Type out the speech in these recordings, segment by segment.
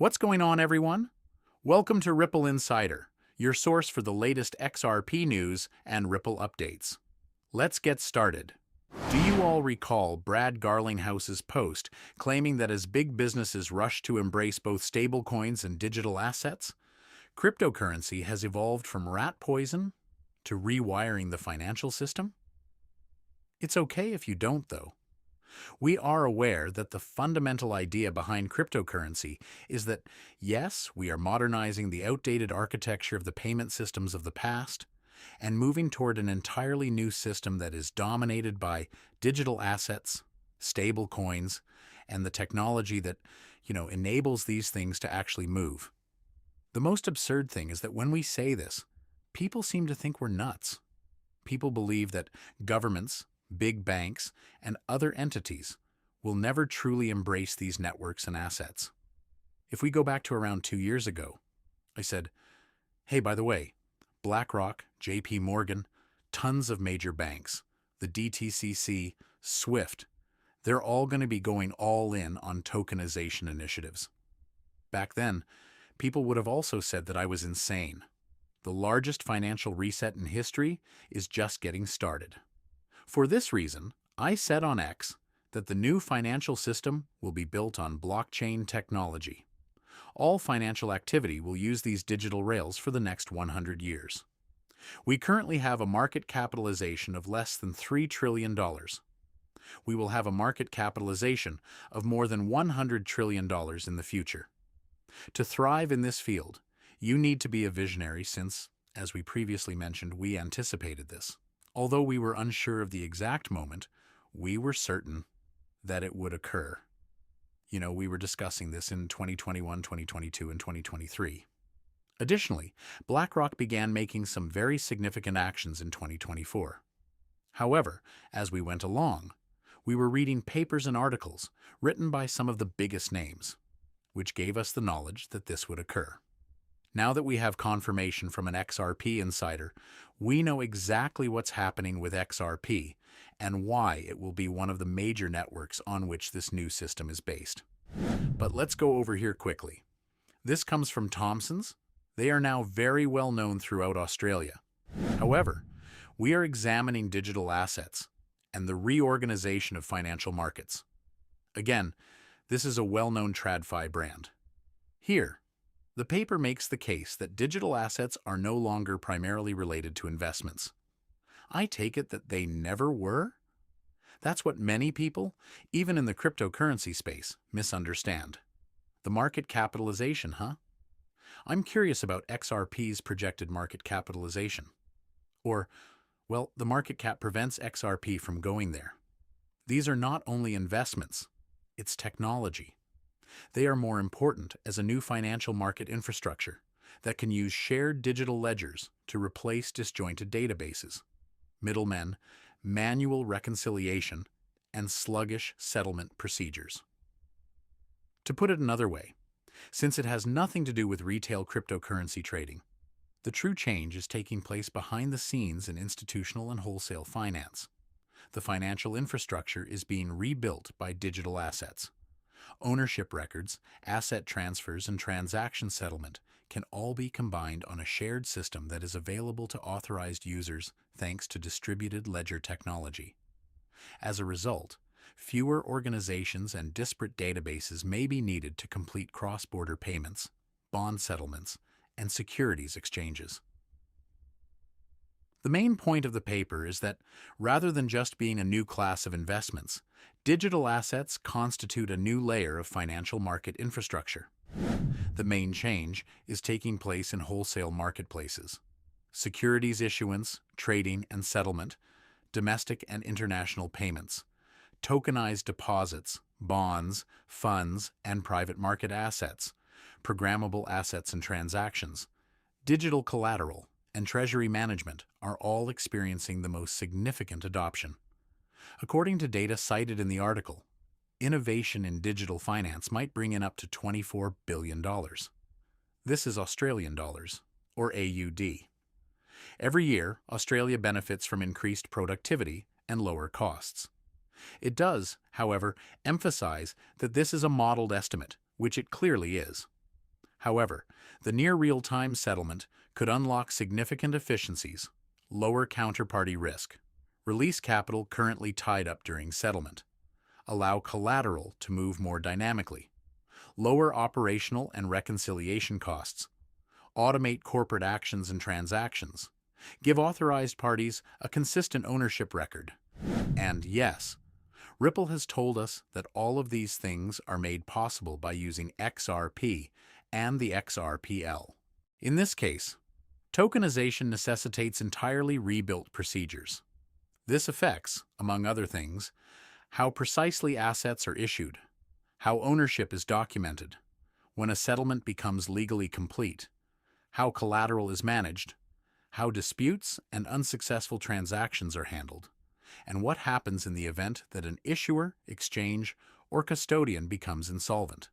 What's going on, everyone? Welcome to Ripple Insider, your source for the latest XRP news and Ripple updates. Let's get started. Do you all recall Brad Garlinghouse's post claiming that as big businesses rush to embrace both stablecoins and digital assets, cryptocurrency has evolved from rat poison to rewiring the financial system? It's okay if you don't, though. We are aware that the fundamental idea behind cryptocurrency is that, yes, we are modernizing the outdated architecture of the payment systems of the past and moving toward an entirely new system that is dominated by digital assets, stable coins, and the technology that, enables these things to actually move. The most absurd thing is that when we say this, people seem to think we're nuts. People believe that governments, big banks, and other entities will never truly embrace these networks and assets. If we go back to around 2 years ago, I said, hey, by the way, BlackRock, JPMorgan, tons of major banks, the DTCC, SWIFT, they're all going to be going all in on tokenization initiatives. Back then, people would have also said that I was insane. The largest financial reset in history is just getting started. For this reason, I said on X that the new financial system will be built on blockchain technology. All financial activity will use these digital rails for the next 100 years. We currently have a market capitalization of less than $3 trillion. We will have a market capitalization of more than $100 trillion in the future. To thrive in this field, you need to be a visionary since, as we previously mentioned, we anticipated this. Although we were unsure of the exact moment, we were certain that it would occur. We were discussing this in 2021, 2022, and 2023. Additionally, BlackRock began making some very significant actions in 2024. However, as we went along, we were reading papers and articles written by some of the biggest names, which gave us the knowledge that this would occur. Now that we have confirmation from an XRP insider, we know exactly what's happening with XRP and why it will be one of the major networks on which this new system is based. But let's go over here quickly. This comes from Thomson's. They are now very well known throughout Australia. However, we are examining digital assets and the reorganization of financial markets. Again, this is a well-known TradFi brand. Here, the paper makes the case that digital assets are no longer primarily related to investments. I take it that they never were? That's what many people, even in the cryptocurrency space, misunderstand. The market capitalization, huh? I'm curious about XRP's projected market capitalization. Or, well, the market cap prevents XRP from going there. These are not only investments, it's technology. They are more important as a new financial market infrastructure that can use shared digital ledgers to replace disjointed databases, middlemen, manual reconciliation, and sluggish settlement procedures. To put it another way, since it has nothing to do with retail cryptocurrency trading, the true change is taking place behind the scenes in institutional and wholesale finance. The financial infrastructure is being rebuilt by digital assets. Ownership records, asset transfers, and transaction settlement can all be combined on a shared system that is available to authorized users thanks to distributed ledger technology. As a result, fewer organizations and disparate databases may be needed to complete cross-border payments, bond settlements, and securities exchanges. The main point of the paper is that, rather than just being a new class of investments, digital assets constitute a new layer of financial market infrastructure. The main change is taking place in wholesale marketplaces. Securities issuance, trading and settlement, domestic and international payments, tokenized deposits, bonds, funds, and private market assets, programmable assets and transactions, digital collateral, and treasury management are all experiencing the most significant adoption. According to data cited in the article, innovation in digital finance might bring in up to $24 billion. This is Australian dollars, or AUD. Every year, Australia benefits from increased productivity and lower costs. It does, however, emphasize that this is a modeled estimate, which it clearly is. However, the near real-time settlement could unlock significant efficiencies, lower counterparty risk, release capital currently tied up during settlement, allow collateral to move more dynamically, lower operational and reconciliation costs, automate corporate actions and transactions, give authorized parties a consistent ownership record. And yes, Ripple has told us that all of these things are made possible by using XRP and the XRPL. In this case, tokenization necessitates entirely rebuilt procedures. This affects, among other things, how precisely assets are issued, how ownership is documented, when a settlement becomes legally complete, how collateral is managed, how disputes and unsuccessful transactions are handled, and what happens in the event that an issuer, exchange, or custodian becomes insolvent.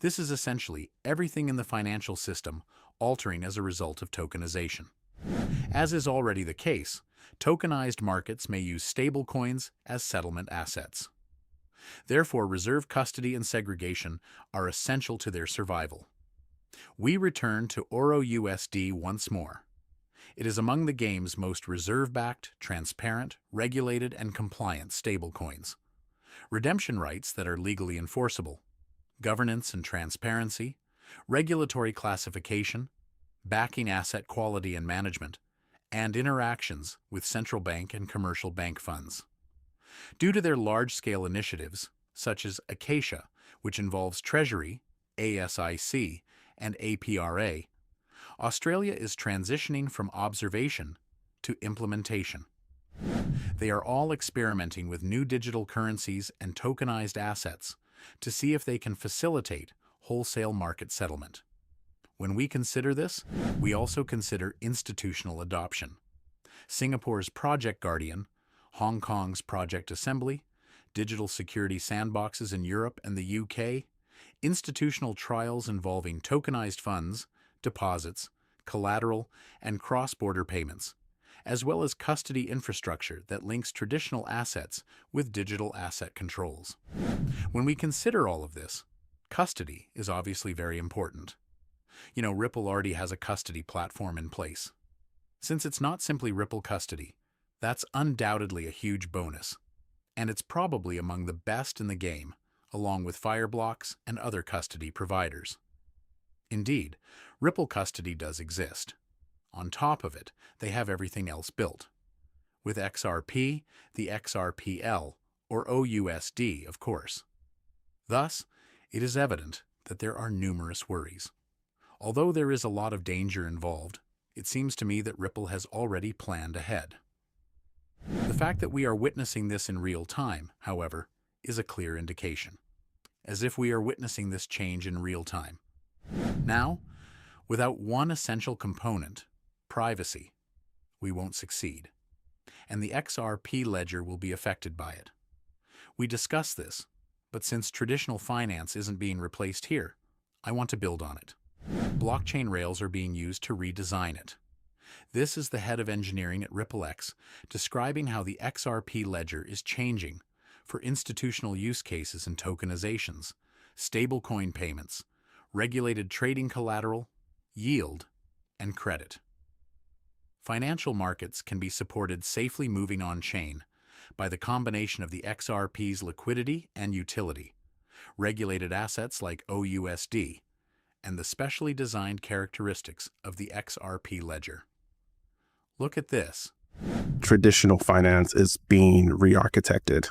This is essentially everything in the financial system altering as a result of tokenization. As is already the case, tokenized markets may use stablecoins as settlement assets. Therefore, reserve custody and segregation are essential to their survival. We return to RLUSD once more. It is among the game's most reserve-backed, transparent, regulated, and compliant stablecoins. Redemption rights that are legally enforceable, governance and transparency, regulatory classification, backing asset quality and management, and interactions with central bank and commercial bank funds. Due to their large-scale initiatives, such as Acacia, which involves Treasury, ASIC, and APRA, Australia is transitioning from observation to implementation. They are all experimenting with new digital currencies and tokenized assets to see if they can facilitate wholesale market settlement. When we consider this, we also consider institutional adoption. Singapore's Project Guardian, Hong Kong's Project Assembly, digital security sandboxes in Europe and the UK, institutional trials involving tokenized funds, deposits, collateral, and cross-border payments, as well as custody infrastructure that links traditional assets with digital asset controls. When we consider all of this, custody is obviously very important. Ripple already has a custody platform in place. Since it's not simply Ripple custody, that's undoubtedly a huge bonus, and it's probably among the best in the game, along with Fireblocks and other custody providers. Indeed, Ripple custody does exist. On top of it, they have everything else built. With XRP, the XRPL, or OUSD, of course. Thus, it is evident that there are numerous worries. Although there is a lot of danger involved, it seems to me that Ripple has already planned ahead. The fact that we are witnessing this in real time, however, is a clear indication, as if we are witnessing this change in real time. Now, without one essential component, privacy, we won't succeed, and the XRP ledger will be affected by it. We discussed this, but since traditional finance isn't being replaced here, I want to build on it. Blockchain rails are being used to redesign it. This is the head of engineering at RippleX describing how the XRP ledger is changing for institutional use cases and tokenizations, stablecoin payments, regulated trading collateral, yield, and credit. Financial markets can be supported safely moving on-chain by the combination of the XRP's liquidity and utility, regulated assets like OUSD, and the specially designed characteristics of the XRP ledger. Look at this. Traditional finance is being re-architected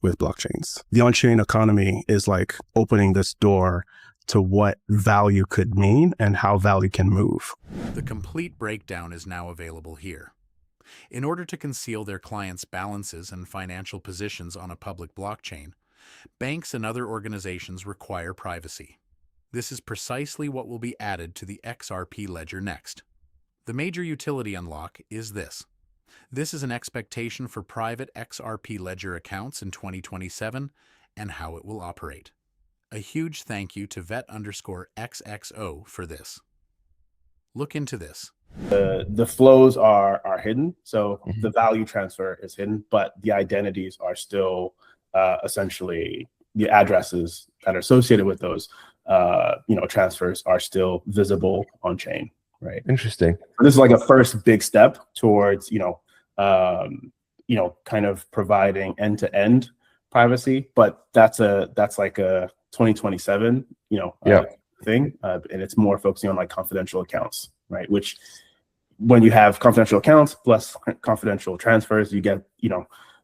with blockchains. The on-chain economy is like opening this door to what value could mean and how value can move. The complete breakdown is now available here. In order to conceal their clients' balances and financial positions on a public blockchain, banks and other organizations require privacy. This is precisely what will be added to the XRP ledger next. The major utility unlock is this. This is an expectation for private XRP ledger accounts in 2027 and how it will operate. A huge thank you to vet_XXO for this. Look into this. The flows are hidden, so the value transfer is hidden, but the identities are still essentially the addresses that are associated with those transfers are still visible on chain, right? Interesting. So this is like a first big step towards kind of providing end-to-end privacy, but that's like a 2027 thing, and it's more focusing on like confidential accounts, right? Which when you have confidential accounts plus confidential transfers, you get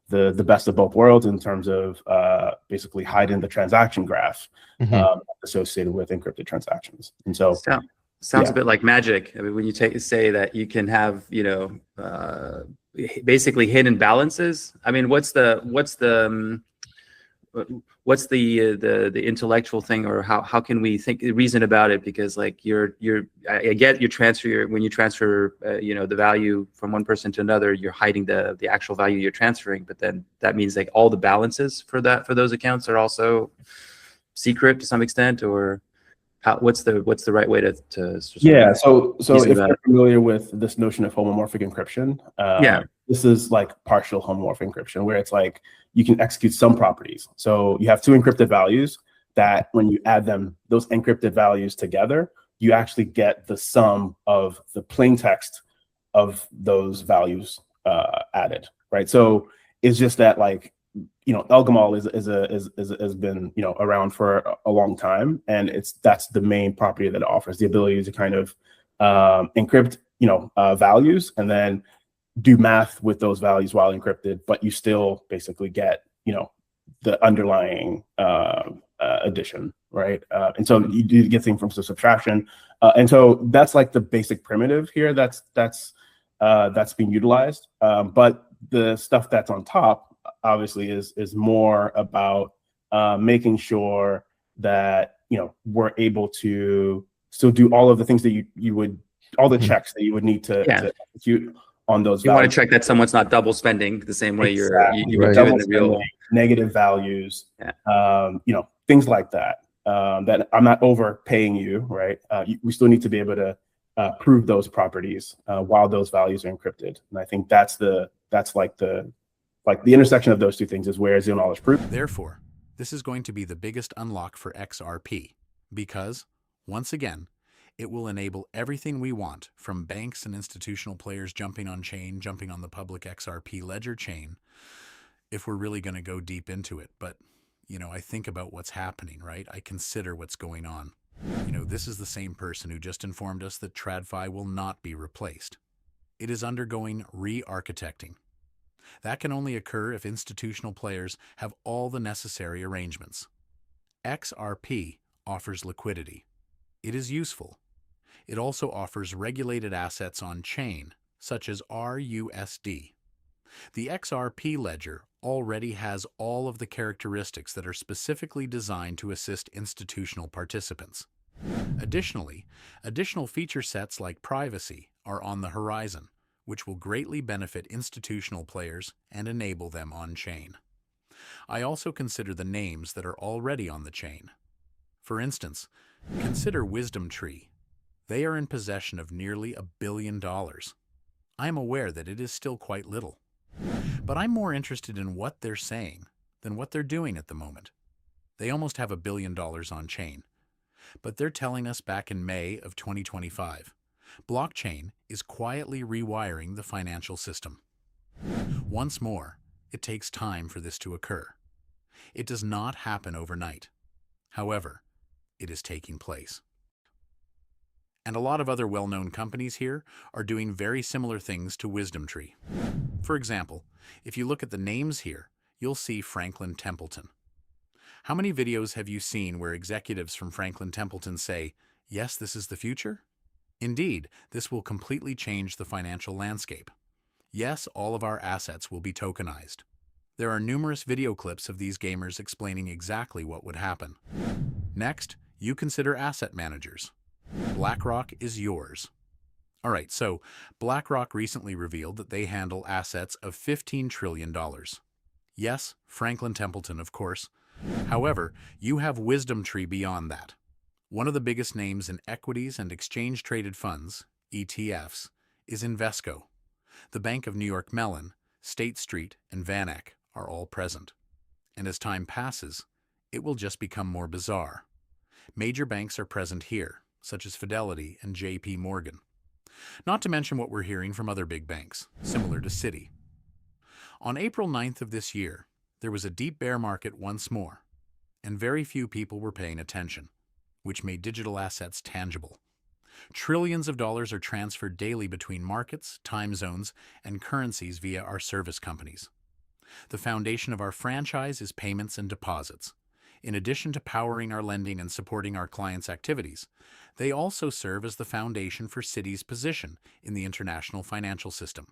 the best of both worlds in terms of basically hiding the transaction graph associated with encrypted transactions. And so sounds a bit like magic. I mean, when you say that you can have basically hidden balances. I mean, what's the intellectual thing, or how can we reason about it? Because like I get when you transfer the value from one person to another, you're hiding the actual value you're transferring, but then that means like all the balances for those accounts are also secret to some extent, or what's the right way to so if you're familiar with this notion of homomorphic encryption, this is like partial homomorphic encryption, where it's like you can execute some properties. So you have two encrypted values that when you add those encrypted values together, you actually get the sum of the plain text of those values added, right? So it's just that like Elgamal has been around for a long time, and that's the main property that it offers, the ability to kind of encrypt values and then do math with those values while encrypted, but you still basically get the underlying addition, right? And so you do get things from subtraction, and so that's like the basic primitive here that's being utilized, but the stuff that's on top obviously is more about making sure that we're able to still do all of the things that you would, all the checks that you would need to execute on those. You want to check that someone's not double spending the same way you would do in the real negative values, things like that. That I'm not overpaying you, right? We still need to be able to prove those properties while those values are encrypted, and I think that's the intersection of those two things is where zero knowledge proof. Therefore, this is going to be the biggest unlock for XRP because, once again, it will enable everything we want, from banks and institutional players jumping on chain, jumping on the public XRP Ledger chain, if we're really going to go deep into it. But, I think about what's happening, right? I consider what's going on. This is the same person who just informed us that TradFi will not be replaced. It is undergoing re-architecting. That can only occur if institutional players have all the necessary arrangements. XRP offers liquidity. It is useful. It also offers regulated assets on chain, such as RLUSD. The XRP Ledger already has all of the characteristics that are specifically designed to assist institutional participants. Additionally, additional feature sets like privacy are on the horizon, which will greatly benefit institutional players and enable them on-chain. I also consider the names that are already on the chain. For instance, consider Wisdom Tree. They are in possession of nearly $1 billion. I am aware that it is still quite little, but I'm more interested in what they're saying than what they're doing at the moment. They almost have $1 billion on chain, but they're telling us back in May of 2025, blockchain is quietly rewiring the financial system. Once more, it takes time for this to occur. It does not happen overnight. However, it is taking place. And a lot of other well-known companies here are doing very similar things to Wisdom Tree. For example, if you look at the names here, you'll see Franklin Templeton. How many videos have you seen where executives from Franklin Templeton say, "Yes, this is the future"? Indeed, this will completely change the financial landscape. Yes, all of our assets will be tokenized. There are numerous video clips of these gamers explaining exactly what would happen. Next, you consider asset managers. BlackRock is yours. Alright, so BlackRock recently revealed that they handle assets of $15 trillion. Yes, Franklin Templeton, of course. However, you have Wisdom Tree beyond that. One of the biggest names in equities and exchange-traded funds, ETFs, is Invesco. The Bank of New York Mellon, State Street, and VanEck are all present. And as time passes, it will just become more bizarre. Major banks are present here, such as Fidelity and JPMorgan. Not to mention what we're hearing from other big banks, similar to Citi. On April 9th of this year, there was a deep bear market once more, and very few people were paying attention, which made digital assets tangible. Trillions of dollars are transferred daily between markets, time zones, and currencies via our service companies. The foundation of our franchise is payments and deposits. In addition to powering our lending and supporting our clients' activities, they also serve as the foundation for Citi's position in the international financial system.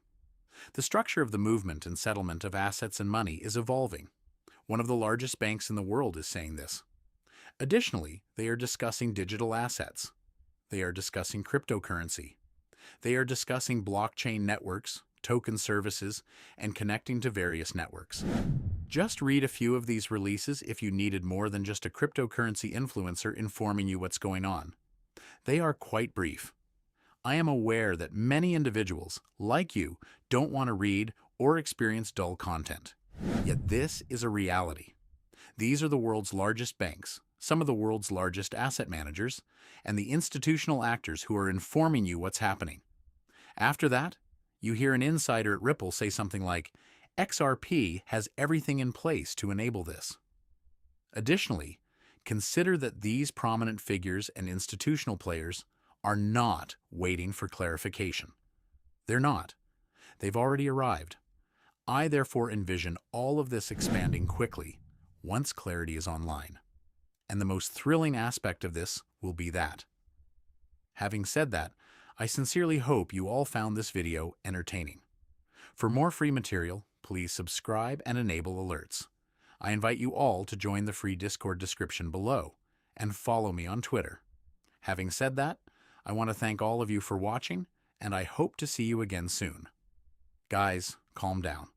The structure of the movement and settlement of assets and money is evolving. One of the largest banks in the world is saying this. Additionally, they are discussing digital assets. They are discussing cryptocurrency. They are discussing blockchain networks, token services, and connecting to various networks. Just read a few of these releases if you needed more than just a cryptocurrency influencer informing you what's going on. They are quite brief. I am aware that many individuals, like you, don't want to read or experience dull content. Yet this is a reality. These are the world's largest banks, some of the world's largest asset managers, and the institutional actors who are informing you what's happening. After that, you hear an insider at Ripple say something like, XRP has everything in place to enable this. Additionally, consider that these prominent figures and institutional players are not waiting for clarification. They're not. They've already arrived. I therefore envision all of this expanding quickly once clarity is online. And the most thrilling aspect of this will be that. Having said that, I sincerely hope you all found this video entertaining. For more free material, please subscribe and enable alerts. I invite you all to join the free Discord description below and follow me on Twitter. Having said that, I want to thank all of you for watching, and I hope to see you again soon. Guys, calm down.